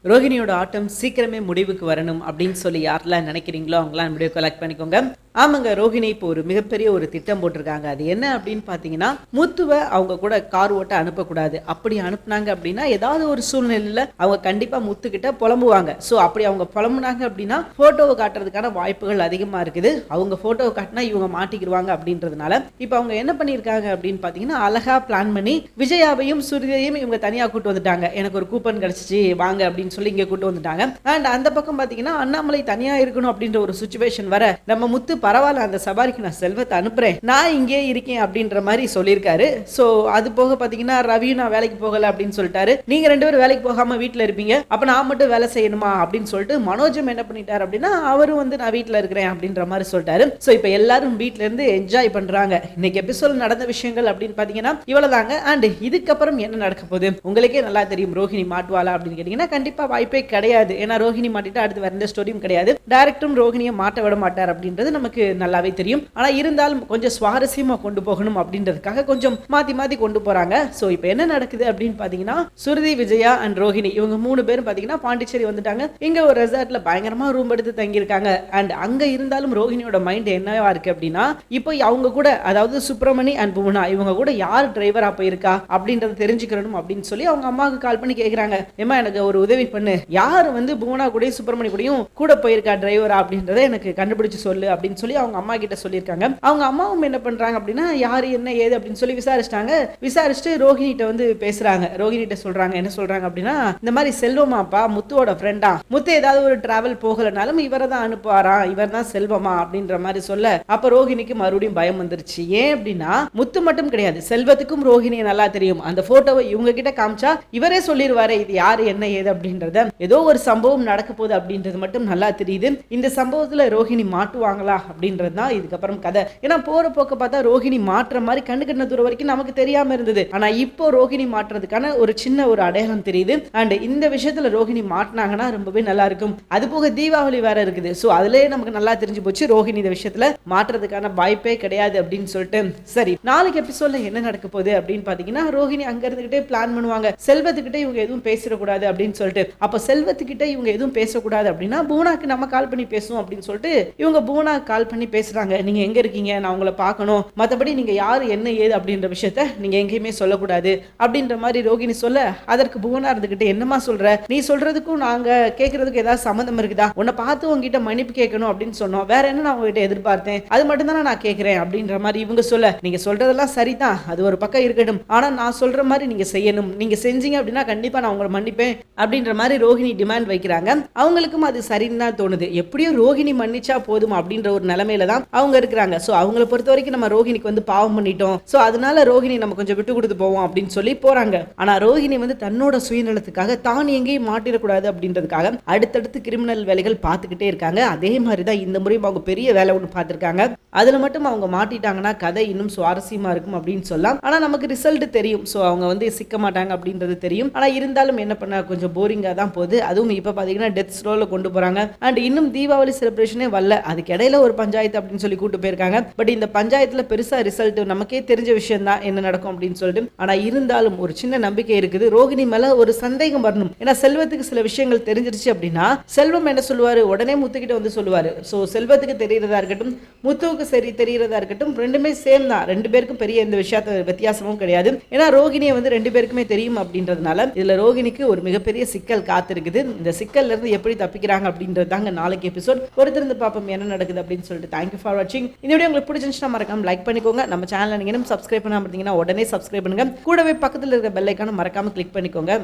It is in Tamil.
ரோஹிணியோட ஆட்டம் சீக்கிரமே முடிவுக்கு வரணும் அப்படின்னு சொல்லி யாரெல்லாம் நினைக்கிறீங்களோ அவங்களாம் வீடியோ கலெக்ட் பண்ணிக்கோங்க. ஆமாங்க, ரோஹிணி இப்போ ஒரு மிகப்பெரிய ஒரு திட்டம் போட்டிருக்காங்க. அது என்ன அப்படின்னு பார்த்தீங்கன்னா, முத்துவை அவங்க கூட கார் ஓட்ட அனுப்பக்கூடாது. அப்படி அனுப்புனாங்க அப்படின்னா ஏதாவது ஒரு சூழ்நிலையில் அவங்க கண்டிப்பாக முத்துக்கிட்ட புலம்புவாங்க. ஸோ அப்படி அவங்க புலம்புனாங்க அப்படின்னா ஃபோட்டோவை காட்டுறதுக்கான வாய்ப்புகள் அதிகமாக இருக்குது. அவங்க ஃபோட்டோவை காட்டினா இவங்க மாட்டிக்கிடுவாங்க அப்படின்றதுனால இப்போ அவங்க என்ன பண்ணியிருக்காங்க அப்படின்னு பார்த்தீங்கன்னா, அழகா பிளான் பண்ணி விஜயாவையும் சுருதியையும் இவங்க தனியாக கூட்டு வந்துட்டாங்க. எனக்கு ஒரு கூப்பன் கிடைச்சிச்சு வாங்க அப்படின்னு சொல்லி இங்க கூட்டு வந்துட்டாங்க. அண்ட் அந்த பக்கம் பாத்தீங்கன்னா அண்ணாமலை தனியா இருக்கணும் அப்படின்ற ஒரு சிச்சுவேஷன் வர நம்ம முத்து பரவாயில்ல, அந்த சபாரிக்கு நான் செல்வத்தை அனுப்புறேன், நான் இங்கே இருக்கேன் அப்படின்ற மாதிரி சொல்லியிருக்காரு. சோ அது போக பாத்தீங்கன்னா ரவியும் நான் வேலைக்கு போகல அப்படின்னு சொல்லிட்டாரு. நீங்க ரெண்டு பேரும் வேலைக்கு போகாம வீட்டுல இருப்பீங்க, அப்ப நான் மட்டும் வேலை செய்யணுமா அப்படின்னு சொல்லிட்டு மனோஜம் என்ன பண்ணிட்டாரு அப்படின்னா அவரும் வந்து நான் வீட்டுல இருக்கிறேன் அப்படின்ற மாதிரி சொல்லிட்டாரு. சோ இப்ப எல்லாரும் வீட்டுல இருந்து என்ஜாய் பண்றாங்க. இன்னைக்கு எபிசோட் நடந்த விஷயங்கள் அப்படின்னு பாத்தீங்கன்னா இவ்வளவுதாங்க. அண்ட் இதுக்கப்புறம் என்ன நடக்க போகுது உங்களுக்கே நல்லா தெரியும். ரோஹிணி மாட்டுவாளா அப்படின்னு கேட்டீங்கன்னா கண்டிப்பா வாய்ப்பே கிடையாது. ஏன்னா ரோஹிணி மாட்டிட்டு அடுத்து வேற எந்த ஸ்டோரியும் கிடையாது. டைரக்டரும் ரோஹிணியை மாட்ட விட மாட்டார் அப்படின்றது நமக்கு நல்லாவே தெரியும். ஆனா இருந்தாலும் கொஞ்சம் சுவாரஸ்யமா கொண்டு போகணும் அப்படின்றதுக்காக கொஞ்சம் மாத்தி மாத்தி கொண்டு போறாங்க. சோ இப்போ என்ன நடக்குது அப்படின்னு பாத்தீங்கன்னா சுருதி, விஜயா அண்ட் ரோஹிணி இவங்க மூணு பேரும் பாத்தீங்கன்னா பாண்டிச்சேரி வந்துட்டாங்க. இங்க ஒரு ரெசார்ட்ல பயங்கரமா ரூம் எடுத்து தங்கி இருக்காங்க. அண்ட் அங்க இருந்தாலும் ரோஹிணியோட மைண்ட் என்னவா இருக்கு அப்படின்னா இப்போ அவங்க கூட, அதாவது சுப்பிரமணி அண்ட் புவனா இவங்க கூட யார் டிரைவரா போயிருக்கா அப்படின்றத தெரிஞ்சுக்கணும் அப்படின்னு சொல்லி அவங்க அம்மாவுக்கு கால் பண்ணி கேக்குறாங்க. ஏமா எனக்கு ஒரு உதவி பண்ணு, யார் வந்து புவனா கூடயும் சுப்பிரமணி கூடயும் கூட போயிருக்கா டிரைவரா அப்படின்றத எனக்கு கண்டுபிடிச்சு சொல்லு அப்படின்னு சொல்லி அவங்க அம்மா கிட்ட சொல்லியிருக்காங்க. அவங்க அம்மாவும் என்ன பண்றாங்க அப்படின்னா யாரு என்ன ஏது அப்படின்னு சொல்லி விசாரிச்சிட்டாங்க. விசாரிச்சுட்டு ரோஹிணிட்ட வந்து பேசுறாங்க. ரோஹிணிட்ட சொல்றாங்க, என்ன சொல்றாங்க அப்படின்னா இந்த மாதிரி செல்வமாப்பா முத்துவோட ஃப்ரெண்டா, முத்து ஏதாவது ஒரு டிராவல் போகலனாலும் இவரை தான் அனுப்புவாரா, இவர் தான் செல்வமா அப்படின்ற மாதிரி சொல்ல அப்ப ரோஹிணிக்கு மறுபடியும் பயம் வந்துருச்சு. ஏன் அப்படின்னா முத்து மட்டும் கிடையாது, செல்வத்துக்கும் ரோஹிணியை நல்லா தெரியும். அந்த போட்டோவை இவங்க கிட்ட காமிச்சா இவரே சொல்லிடுவாரு இது யாரு என்ன ஏது அப்படின்றத. ஏதோ ஒரு சம்பவம் நடக்க போகுது அப்படின்றது மட்டும் நல்லா தெரியுது. இந்த சம்பவத்துல ரோஹிணி மாட்டுவாங்களா அப்படின்றது தான் இதுக்கப்புறம் கதை. ஏன்னா போற போக்க பார்த்தா ரோஹிணி மாற்ற மாதிரி கண்ணு கண்ண தூரம் வரைக்கும் நமக்கு தெரியாம இருந்தது. ஆனா இப்போ ரோஹிணி மாற்றுறதுக்கான ஒரு சின்ன ஒரு அடையாளம் தெரியுது. அண்ட் இந்த விஷயத்துல ரோஹிணி மாட்டினாங்கன்னா ரொம்பவே நல்லா இருக்கும். அது போக தீபாவளி வேற இருக்குது. சோ அதுலயே நமக்கு நல்லா தெரிஞ்சு போச்சு ரோஹிணி இந்த விஷயத்துல மாற்றுறதுக்கான வாய்ப்பே கிடையாது அப்படின்னு சொல்லிட்டு. சரி, நாளைக்கு எபிசோட்ல என்ன நடக்க போகுது அப்படின்னு பாத்தீங்கன்னா ரோஹிணி அங்க இருந்துகிட்டே பிளான் பண்ணுவாங்க. செல்வத்துக்கிட்ட இவங்க எதுவும் பேசிடக்கூடாது அப்படின்னு சொல்லிட்டு. அப்ப செல்வத்துக்கிட்ட இவங்க எதுவும் பேசக்கூடாது அப்படின்னா பூனாக்கு நம்ம கால் பண்ணி பேசுவோம் அப்படின்னு சொல்லிட்டு இவங்க பூனா கால் பண்ணி பேசுறாங்க. நீங்க எங்க இருக்கீங்க, நான் உங்களை பார்க்கணும், மற்றபடி நீங்க யாரு என்ன ஏது அப்படின்ற விஷயத்த நீங்க எங்கேயுமே சொல்லக்கூடாது அப்படின்ற மாதிரி ரோகிணி சொல்ல அதற்கு பூனா இருந்துகிட்டு என்னமா சொல்ற, நீ சொல்றதுக்கும் நாங்க கேட்கறதுக்கு ஏதாவது சம்மந்தம் இருக்குதா, உன்னை பார்த்து உங்ககிட்ட மன்னிப்பு கேட்கணும் அப்படின்னு சொன்னோம், வேற என்ன நான் உங்ககிட்ட எதிர்பார்த்தேன், அது மட்டும் தானே நான் கேட்கிறேன் அப்படின்ற மாதிரி இவங்க சொல்ல நீங்க சொல்றதெல்லாம் சரிதான், அது ஒரு பக்கம் இருக்கட்டும், ஆனா நான் சொல்ற மாதிரி நீங்க செய்யணும், நீங்க செஞ்சீங்க அப்படின்னா கண்டிப்பா நான் உங்களை மன்னிப்பேன் அப்படின்ற மாதிரி ரோஹிணி டிமாண்ட் வைக்கிறாங்க. அவங்களுக்கும் அது சரின்னு தான் தோணுது. எப்படியோ ரோஹிணி மன்னிச்சா போதும் அப்படின்ற ஒரு நிலைமையில தான் அவங்க இருக்கிறாங்க. சோ அவங்கள பொறுத்த வரைக்கும் நம்ம ரோஹிணிக்கு வந்து பாவம் பண்ணிட்டோம், சோ அதனால ரோஹிணி நம்ம கொஞ்சம் விட்டு கொடுத்து போவோம் அப்படின்னு சொல்லி போறாங்க. ஆனா ரோஹிணி வந்து தன்னோட சுயநலத்துக்காக தான் எங்கேயும் மாட்டிடக்கூடாது அப்படின்றதுக்காக அடுத்தடுத்து கிரிமினல் வேலைகள் பார்த்துக்கிட்டே இருக்காங்க. அதே மாதிரி தான் இந்த முறையும் அவங்க பெரிய வேலை ஒன்று பார்த்துருக்காங்க. அதுல மட்டும் அவங்க மாட்டிட்டாங்கன்னா கதை இன்னும் சுவாரஸ்யமா இருக்கும் அப்படின்னு சொல்லலாம். ஆனா நமக்கு ரிசல்ட் தெரியும். சோ அவங்க வந்து சிக்க மாட்டாங்க அப்படின்றது தெரியும். ஆனா இருந்தாலும் என்ன பண்ண கொஞ்சம் போரிங்கா தான் போகுது. அதுவும் இப்ப பாத்தீங்கன்னா டெத் ஸ்லோல கொண்டு போறாங்க. அண்ட் இன்னும் தீபாவளி செலிப்ரேஷனே வரல, அதுக்கு இடையில ஒரு பஞ்சாயத்து அப்படின்னு சொல்லி கூட்டு போயிருக்காங்க. பட் இந்த பஞ்சாயத்துல பெருசா ரிசல்ட் நமக்கே தெரிஞ்ச விஷயம் தான் என்ன நடக்கும் அப்படின்னு சொல்லிட்டு. ஆனா இருந்தாலும் ஒரு சின்ன நம்பிக்கை இருக்குது. ரோகிணி மேல ஒரு சந்தேகம் வரணும். ஏன்னா செல்வத்துக்கு சில விஷயங்கள் தெரிஞ்சிருச்சு அப்படின்னா செல்வம் என்ன சொல்லுவாரு, உடனே முத்துக்கிட்ட வந்து சொல்லுவாரு. சோ செல்வத்துக்கு தெரியறதா இருக்கட்டும், முத்துவுக்கு சரி தெரியறதா இருக்கட்டும், ரெண்டுமே சேம் தான். ரெண்டு பேருக்கும் பெரிய எந்த விஷயத்த வித்தியாசமும் கிடையாது. ஏன்னா ரோகிணியை வந்து ரெண்டு பேருக்குமே தெரியும் அப்படின்றதுனால இதுல ரோகிணிக்கு ஒரு மிகப்பெரிய சிக்கல் காத்திருக்குது. இந்த சிக்கல்ல இருந்து எப்படி தப்பிக்கிறாங்க அப்படின்றது தாங்க நாளைக்கு எபிசோட். பொறுத்திருந்து பார்ப்போம் என்ன நடக்குது அப்படின்னு சொல்லிட்டு. தேங்க்யூ ஃபார் வாட்சிங். இந்த வீடியோ உங்களுக்கு பிடிச்சிருந்துச்சுன்னா மறக்காம லைக் பண்ணிக்கோங்க. நம்ம சேனலை நீங்க இன்னும் சப்ஸ்கிரைப் பண்ணாம இருந்தீங்கன்னா உடனே சப்ஸ்கிரைப் பண்ணுங்க. கூடவே பக்கத்தில் இருக்க பெல் ஐகானை மறக்காம கிளிக் பண்ணிக்கோங்க.